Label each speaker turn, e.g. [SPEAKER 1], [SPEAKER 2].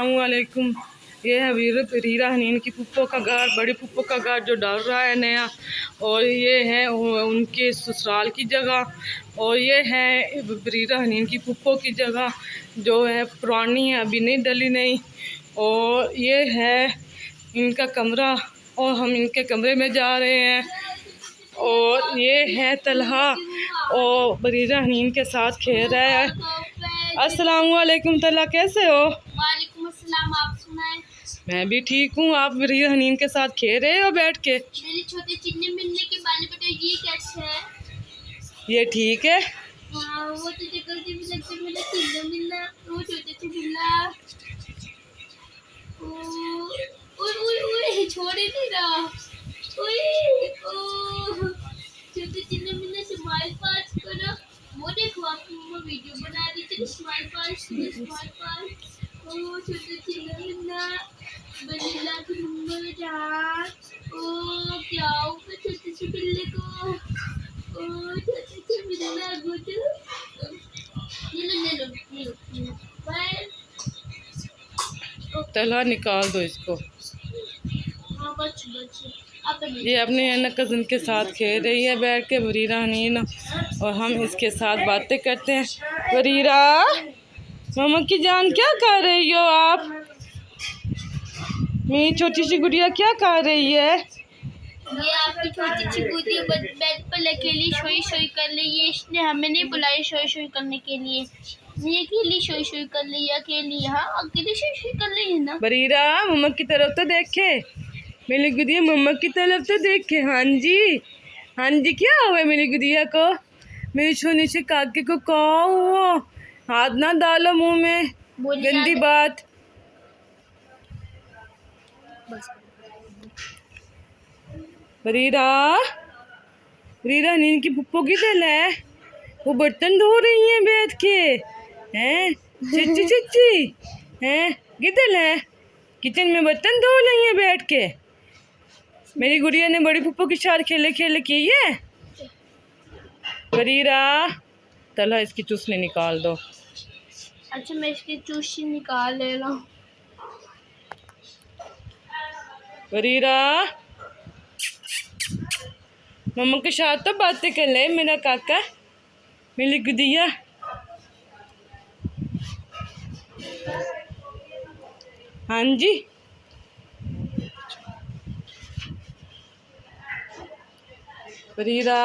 [SPEAKER 1] अस्सलामुअलैकुम। ये है रीरा हनीन की पुप्पो का घर, बड़ी पुप्पो का घर जो डर रहा है नया। और ये है उनके ससुराल की जगह। और ये है रीरा हनीन की पुप्पो की जगह जो है पुरानी है, अभी नहीं डली नहीं। और ये है इनका कमरा और हम इनके कमरे में जा रहे हैं। और ये है तलहा और बरीरा हनीन के साथ खेल रहा है। अस्सलामुअलैकुम तलहा, कैसे हो?
[SPEAKER 2] वालेकुम अस्सलाम, आप सुनाएं?
[SPEAKER 1] मैं भी ठीक हूँ। आप बरीरा हनीन के साथ खेल रहे हो बैठ के?
[SPEAKER 2] मेरे छोटे चिन्ने मिलने के बारे में ये कैसे है?
[SPEAKER 1] ये ठीक है।
[SPEAKER 2] हाँ, वो तुझे गलती भी लगती है, मेरा चिन्ना मिलना, वो छोटे से मिलना। ओए छोड़ ही नहीं रहा। ओए छोटे चिन्ने मिलने से स्माइल पास करो। वो देखो आपकी मम्मा वीडियो बना रही थी स्माइल पास। ओ छोटे चिन्ने मिलना बनीला की मम्मा जहाँ। ओ क्या ऊपर छोटे से बिल्ले को। ओ छोटे से मिलना गुड। ले लो बाय।
[SPEAKER 1] तलहा निकाल दो इसको।
[SPEAKER 2] हाँ बच
[SPEAKER 1] ये अपने कज़न के साथ खेल रही है बैठ के बरीरा हनीन, और हम इसके साथ बातें करते हैं। बरीरा, मामा की जान क्या कर रही हो आप? मेरी छोटी सी गुड़िया क्या कर रही है?
[SPEAKER 2] ये आपकी छोटी सी गुड़िया बेड पर अकेली शोई कर रही है। इसने हमें नहीं बुलाया शोई करने के लिए। ये अकेली शोई कर रही है, अकेली। हाँ अकेली शोई कर रही है ना।
[SPEAKER 1] बरीरा, मम्मा की तरफ तो देखे। मेरी गुड़िया मम्मा की तरफ तो देखे। हाँ जी, हाँ जी, क्या हुआ मेरी गुड़िया को? मेरी छोटी से काके को कहा हुआ? हाथ ना डालो मुंह में, गंदी बात। बरीरा, बरीरा नींद की पुप्पो की दिल है। वो बर्तन धो रही हैं बैठ के। हैं चिच्ची चिच्ची हैं, गिदल है किचन में बर्तन धो रही हैं बैठ के। मेरी गुड़िया ने बड़ी पुप्पो के साथ खेले खेले की है। बरीरा, तलहा इसकी चूसनी निकाल दो।
[SPEAKER 2] अच्छा मैं इसकी चूसी निकाल ले रहा हूँ।
[SPEAKER 1] बरीरा, मम्मा के साथ तो बातें कर ले मेरा काका, मेरी गुड़िया। हाँ जी, बरीरा।